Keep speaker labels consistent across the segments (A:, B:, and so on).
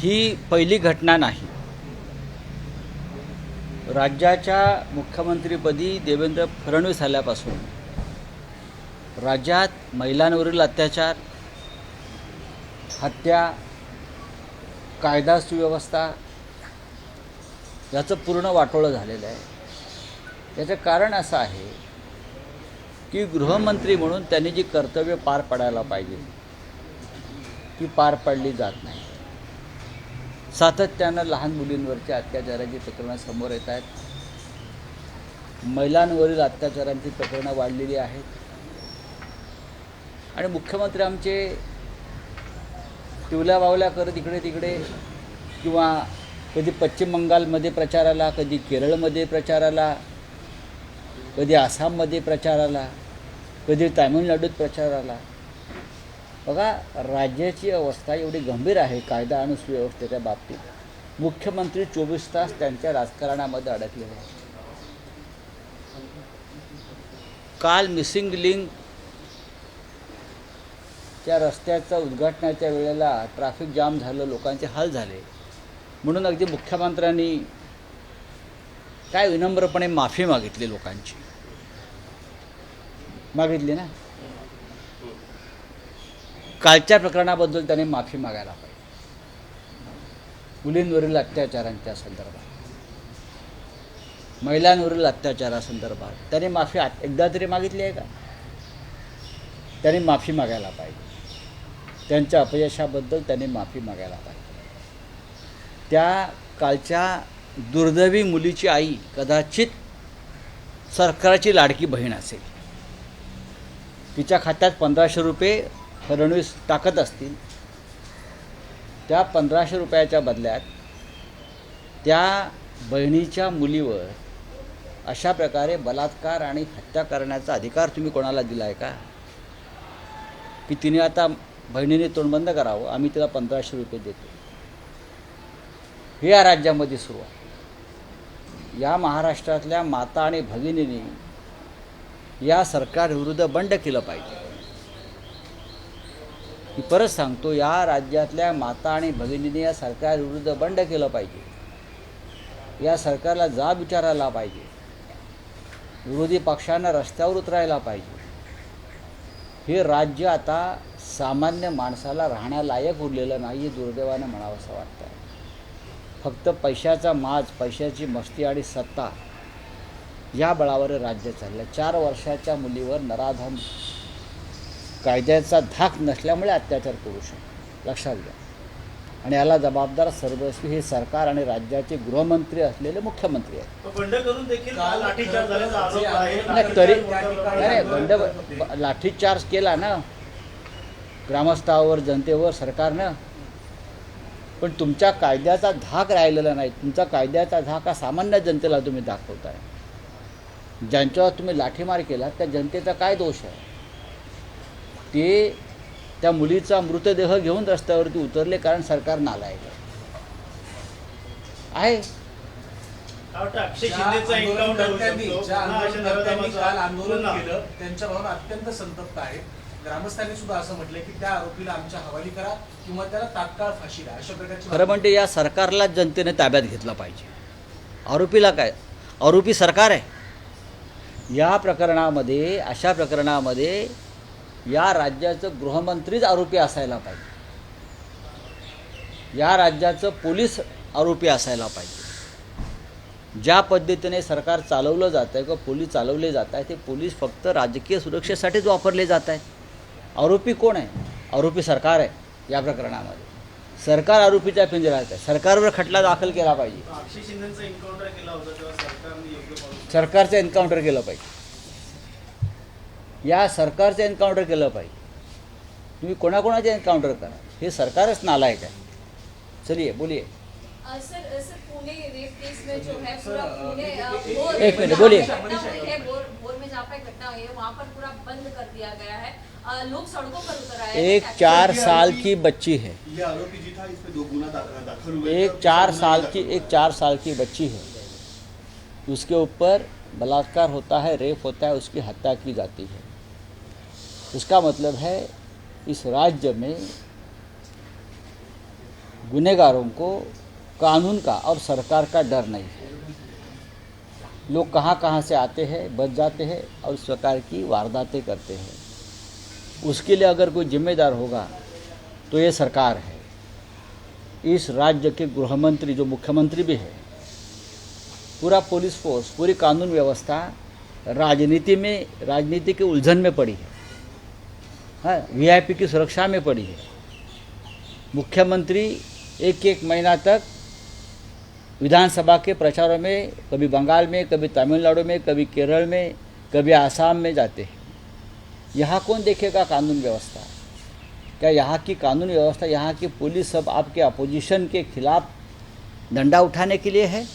A: ही पहिली घटना नाही। राज्याच्या मुख्यमंत्रीपदी देवेंद्र फडणवीस आल्यापासून राज्यात महिलांवरील अत्याचार, हत्या, कायदा सुव्यवस्था याचं पूर्ण वाटोळं झालेलं आहे। याचं कारण असं आहे की गृहमंत्री म्हणून त्यांनी जी कर्तव्य पार पाडायला पाहिजे ती पार पाडली जात नाही। सातत्यानं लहान मुलींवरच्या अत्याचाराची प्रकरणं समोर येत आहेत। महिलांवरील अत्याचारांची प्रकरणं वाढलेली आहेत आणि मुख्यमंत्री आमचे तिवल्या बावल्या करत इकडे तिकडे किंवा कधी पश्चिम बंगालमध्ये प्रचाराला, कधी केरळमध्ये प्रचाराला, कधी आसाममध्ये प्रचाराला, कधी तामिळनाडूत प्रचाराला। बघा, राज्याची अवस्था एवढी गंभीर आहे कायदा आणि सुव्यवस्थेच्या बाबतीत। मुख्यमंत्री 24 तास त्यांच्या राजकारणामध्ये अडकलेले आहेत। काल मिसिंग लिंकच्या रस्त्याच्या उद्घाटनाच्या वेळेला ट्रॅफिक जाम झालं, लोकांचे हाल झाले, म्हणून अगदी मुख्यमंत्र्यांनी काय विनम्रपणे माफी मागितली, लोकांची मागितली ना। कालच्या प्रकरणाबद्दल त्याने माफी मागायला पाहिजे। मुलींवरील अत्याचारांच्या संदर्भात, महिलांवरील अत्याचारासंदर्भात त्याने माफी एकदा तरी मागितली आहे का? त्याने माफी मागायला पाहिजे। त्यांच्या अपयशाबद्दल त्याने माफी मागायला पाहिजे। त्या कालच्या दुर्दैवी मुलीची आई कदाचित सरकारची लाडकी बहीण असेल। तिच्या खात्यात 1500 रुपये फडणवीस टाकत असतील। त्या 1500 रुपयाच्या बदल्यात त्या बहिणीच्या मुलीवर अशा प्रकारे बलात्कार आणि हत्या करण्याचा अधिकार तुम्ही कोणाला दिला आहे का? की तिने आता बहिणीने तोंड बंद करावं, आम्ही तिला 1500 रुपये देतो। हे या राज्यामध्ये सुरू आहे। या महाराष्ट्रातल्या माता आणि भगिनींनी या सरकारविरुद्ध बंड केलं पाहिजे। मी परत सांगतो, या राज्यातल्या माता आणि भगिनींनी या सरकारविरुद्ध बंड केलं पाहिजे। या सरकारला जाब विचारायला पाहिजे। विरोधी पक्षांना रस्त्यावर उतरायला पाहिजे। हे राज्य आता सामान्य माणसाला राहण्यालायक उरलेलं नाही, हे दुर्दैवानं म्हणावंसं वाटतं। फक्त पैशाचा माज, पैशाची मस्ती आणि सत्ता या बळावर राज्य चाललं। 4 वर्षाच्या मुलीवर नराधम कायद्याचा धाक नसल्यामुळे अत्याचार करू शकतो, लक्षात घ्या। आणि याला जबाबदार सर्वस्वी हे सरकार आणि राज्याचे गृहमंत्री असलेले मुख्यमंत्री आहेत। तरी लाठीचार्ज केला ना ग्रामस्थावर, जनतेवर सरकारनं, पण तुमच्या कायद्याचा धाक राहिलेला नाही। तुमचा कायद्याचा धाक हा सामान्य जनतेला तुम्ही दाखवताय। ज्यांच्यावर तुम्ही लाठीमार केला त्या जनतेचा काय दोष आहे? ते त्या मुलीचा मृतदेह घेऊन रस्त्यावरती उतरले कारण सरकार नालायक आहे।
B: अक्षय शिंदेचा एन्काउंटर काल आंदोलन केलं, त्यांच्यावर अत्यंत संतप्त आहे। ग्रामस्थांनी सुद्धा असं म्हटलं की त्या आरोपीला आमच्या हवाली करा किंवा त्याला तात्काळ फाशी द्या, अशा प्रकारची।
A: खरं म्हणजे या सरकारला जनतेने ताब्यात घेतलं पाहिजे। आरोपीला काय? आरोपी सरकार आहे। या प्रकरणामध्ये, अशा प्रकरणामध्ये या राज्याचं गृहमंत्रीच आरोपी असायला पाहिजे। या राज्याचं पोलीस आरोपी असायला पाहिजे। ज्या पद्धतीने सरकार चालवलं जात आहे किंवा पोलीस चालवले जात आहे, ते पोलीस फक्त राजकीय सुरक्षेसाठीच वापरले जात आहेत। आरोपी कोण आहे? आरोपी सरकार आहे। या प्रकरणामध्ये सरकार आरोपीच्या पिंजऱ्यात आहे। सरकारवर खटला दाखल केला पाहिजे।
B: अक्षय शिंदेचा एन्काउंटर केला होता तेव्हा सरकारने योग्य पाऊल,
A: सरकारचं एन्काउंटर केलं पाहिजे। या सरकारचं एन्काउंटर केलं पाहिजे। तुम्ही कोणाकोणाचे एन्काउंटर करा, हे सरकारच नालायक आहे। चलिए बोलिए।
C: सर पुणे रेप केस में जो है पूरा पुणे
A: एक मिनट बोलिए।
C: भोर में जहाँ पे घटना हुई है वहाँ पर पूरा बंद कर दिया गया है। लोग सड़कों पर उतर आए हैं।
A: एक 4 साल की बच्ची है।
B: ये आरोपी जी था, इसमें 2 गुना दाखिल हुए।
A: एक 4 साल की बच्ची है, उसके ऊपर बलात्कार होता है, रेप होता है, उसकी हत्या की जाती है। इसका मतलब है इस राज्य में गुनहगारों को कानून का और सरकार का डर नहीं है। लोग कहाँ कहाँ से आते हैं, बच जाते हैं और इस प्रकार की वारदातें करते हैं। उसके लिए अगर कोई जिम्मेदार होगा तो ये सरकार है। इस राज्य के गृह मंत्री जो मुख्यमंत्री भी है, पूरा पुलिस फोर्स, पूरी कानून व्यवस्था राजनीति के उलझन में पड़ी है। हाँ, वीआईपी की सुरक्षा में पड़ी है। मुख्यमंत्री एक एक महीना तक विधानसभा के प्रचारों में, कभी बंगाल में, कभी तमिलनाडु में, कभी केरल में, कभी आसाम में जाते हैं। यहाँ कौन देखेगा कानून व्यवस्था? क्या यहाँ की कानून व्यवस्था, यहाँ की पुलिस सब आपके अपोजिशन के खिलाफ डंडा उठाने के लिए है?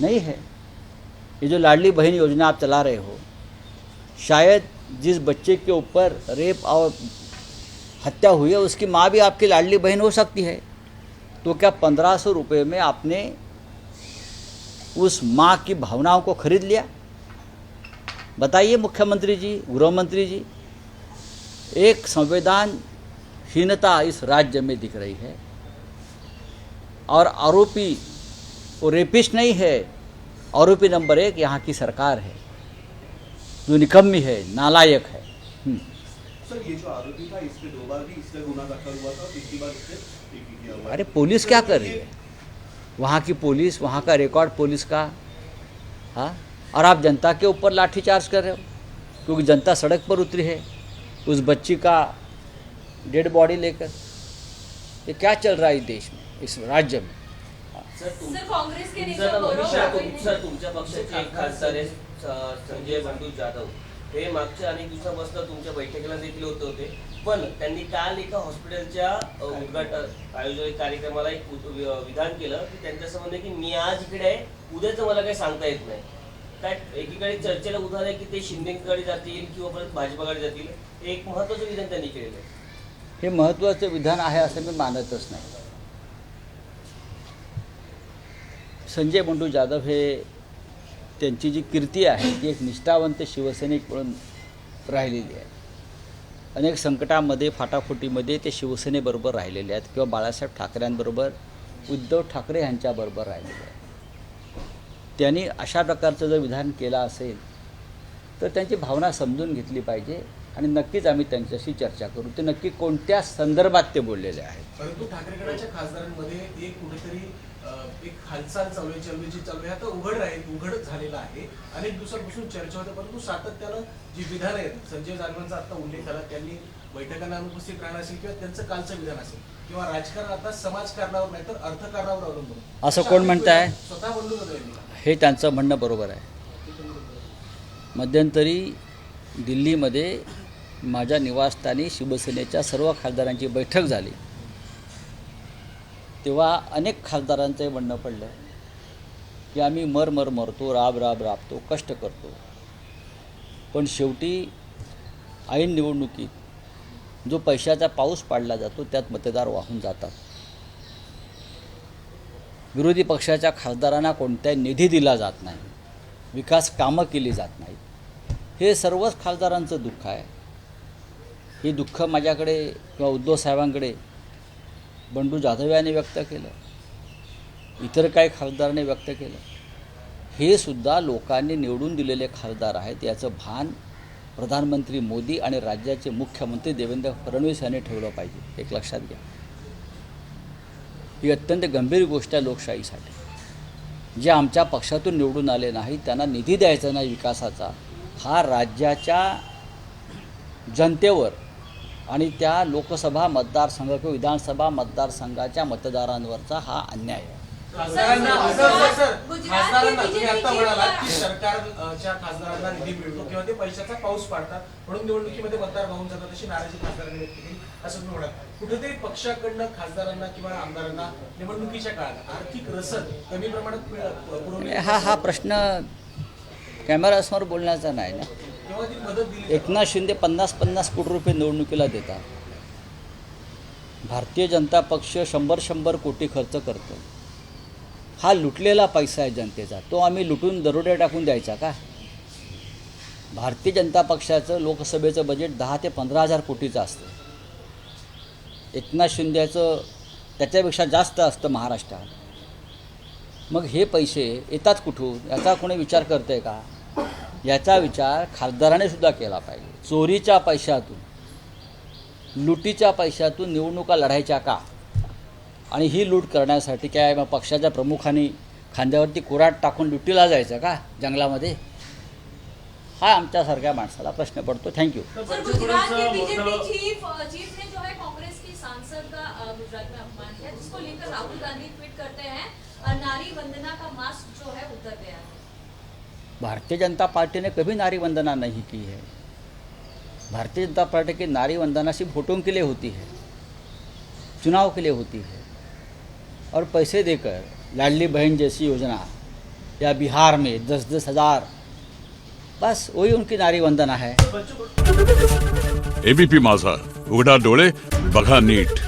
A: नहीं है। ये जो लाडली बहन योजना आप चला रहे हो, शायद जिस बच्चे के ऊपर रेप और हत्या हुई है उसकी माँ भी आपकी लाडली बहन हो सकती है। तो क्या 1500 रुपये में आपने उस माँ की भावनाओं को खरीद लिया? बताइए मुख्यमंत्री जी, गृह मंत्री जी। एक संवेदनहीनता इस राज्य में दिख रही है। और आरोपी वो रेपिस्ट नहीं है, आरोपी नंबर 1 यहाँ की सरकार है, जो निकम्मी है, नालायक है।
D: सर, ये जो आरोपी था, इसके 2 बार भी इसका गुना दाखिल हुआ था और तीसरी बार इसने एक ही किया हुआ।
A: अरे पुलिस क्या कर रही है? वहाँ की पुलिस, वहाँ का रिकॉर्ड पुलिस का, हाँ। और आप जनता के ऊपर लाठीचार्ज कर रहे हो, क्योंकि जनता सड़क पर उतरी है उस बच्ची का डेड बॉडी लेकर। ये क्या चल रहा है इस देश में, इस राज्य में?
C: सर काँग्रेस के नेते
E: तुमच्या पक्षाचे एक खासदार आहे संजय बंडू जाधव, हे मागच्या अनेक दिवसापासून तुमच्या बैठकीला देखील होते, पण त्यांनी काल एका हॉस्पिटलच्या उद्घाटन आयोजित कार्यक्रमाला एक विधान केलं की त्यांच्यासमोर की मी आज इकडे आहे, उद्याचं मला काही सांगता येत नाही. काय एकीकडे चर्चेला उदाहरण आहे की ते शिंदेकडे जातील किंवा परत भाजपाकडे जातील. एक महत्त्वाचं विधान त्यांनी केलेलं आहे.
A: हे महत्त्वाचं विधान आहे असं मी मानतच नाही. संजय बंडू जाधव हे त्यांची जी कीर्ती आहे ती एक निष्ठावंत शिवसैनिक म्हणून राहिलेली आहे. अनेक संकटामध्ये, फाटाफुटीमध्ये ते शिवसेनेबरोबर राहिलेले आहेत किंवा बाळासाहेब ठाकरेंबरोबर, उद्धव ठाकरे यांच्याबरोबर राहिलेले आहेत. त्यांनी अशा प्रकारचं जर विधान केलं असेल तर त्यांची भावना समजून घेतली पाहिजे आणि नक्कीच आम्ही त्यांच्याशी चर्चा करू. ते नक्की कोणत्या संदर्भात ते बोललेले आहेत.
B: परंतु ठाकरे गटाच्या खासदारांमध्ये एक कुठेतरी एक हालचाल चालू आहे, चळवळीची चालू आहे. आता उघड झालेला आहे. अनेक दिवसांपासून चर्चा होते, परंतु सातत्यानं जी विधान आहेत, संजय जाधवांचा आता उल्लेख झाला, त्यांनी बैठकांना अनुपस्थित राहणार असेल किंवा त्यांचं कालचं विधान असेल किंवा राजकारण आता समाजकारणावर नाही तर अर्थकारणावर अवलंबून
A: असं कोण म्हणताय?
B: स्वतः बंडू जाधव यांनी.
A: हे त्यांचं म्हणणं बरोबर आहे. मध्यंतरी दिल्लीमध्ये माझ्या निवासस्थानी शिवसेनेच्या सर्व खासदारांची बैठक झाली, तेव्हा अनेक खासदारांचं हे म्हणणं पडलं की आम्ही मरतो, राबतो, कष्ट करतो, पण शेवटी ऐन निवडणुकीत जो पैशाचा पाऊस पाडला जातो त्यात मतदार वाहून जातात. विरोधी पक्षाच्या खासदारांना कोणताही निधी दिला जात नाही, विकास कामं केली जात नाहीत. हे सर्वच खासदारांचं दुःख आहे. हे दुःख माझ्याकडे किंवा उद्धव साहेबांकडे बंडू जाधव यांनी व्यक्त केलं, इतर काही खासदारांनी व्यक्त केलं. हे सुद्धा लोकांनी निवडून दिलेले खासदार आहेत याचं भान प्रधानमंत्री मोदी आणि राज्याचे मुख्यमंत्री देवेंद्र फडणवीस यांनी ठेवलं पाहिजे. एक लक्षात घ्या, ही अत्यंत गंभीर गोष्ट आहे लोकशाहीसाठी. जे आमच्या पक्षातून निवडून आले नाही त्यांना निधी द्यायचा नाही विकासाचा, हा राज्याच्या जनतेवर आणि त्या लोकसभा मतदारसंघ किंवा विधानसभा मतदारसंघाच्या मतदारांवरचा हा अन्याय आहे.
B: खासदारांना तुम्ही आता म्हणालात की सरकारच्या खासदारांना निधी मिळतो किंवा ते पैशाचा पाऊस पाडतात म्हणून निवडणुकीमध्ये मतदार वाहून जातात अशी नाराजी खासदारांनी व्यक्त केली असं तुम्ही म्हणाल. कुठेतरी पक्षाकडनं खासदारांना किंवा आमदारांना निवडणुकीच्या काळात आर्थिक रसद कमी प्रमाणात पुरवली,
A: हा प्रश्न कॅमेरासमोर बोलण्याचा नाही ना.
B: तेव्हा ती मदत दिली.
A: एकनाथ शिंदे 50-50 कोटी रुपये निवडणुकीला देतात. भारतीय जनता पक्ष 100 कोटी खर्च करतो. हा लुटलेला पैसा आहे जनतेचा, तो आम्ही लुटून दरोडे टाकून द्यायचा का? भारतीय जनता पक्षाचं लोकसभेचं बजेट 10 ते 15 हजार कोटीचं असतं. एकनाथ शिंदेचं त्याच्यापेक्षा जास्त असतं महाराष्ट्रात. मग हे पैसे येतात कुठून याचा कोणी विचार करतं आहे का? याचा विचार खासदाराने सुद्धा केला पाहिजे. चोरीच्या पैशातून, लुटीच्या पैशातून निवडणुका लढायच्या का? आणि ही लूट करण्यासाठी काय मग पक्षाच्या प्रमुखांनी खांद्यावरती कुऱ्हाड टाकून लुटीला जायचं का जंगलामध्ये? हा आमच्यासारख्या माणसाला प्रश्न पडतो. थँक्यू.
C: सर, गुजरात के बीजेपी चीफ ने जो है कांग्रेस की सांसद का गुजरात में अपमान किया, जिसको लेकर राहुल गांधी ट्वीट करते हैं नारी वंदना का मास्क जो है उतर गया है.
A: भारतीय जनता पार्टी ने कभी नारी वंदना नहीं की है. भारतीय जनता पार्टी की नारी वंदना सिर्फ वोटों के लिए होती है, चुनाव के लिए होती है. और पैसे देकर लाडली बहन जैसी योजना या बिहार में 10-10 हज़ार, बस वही उनकी नारी वंदना है.
F: एबीपी माझा, उघडा डोळे बघा नीट.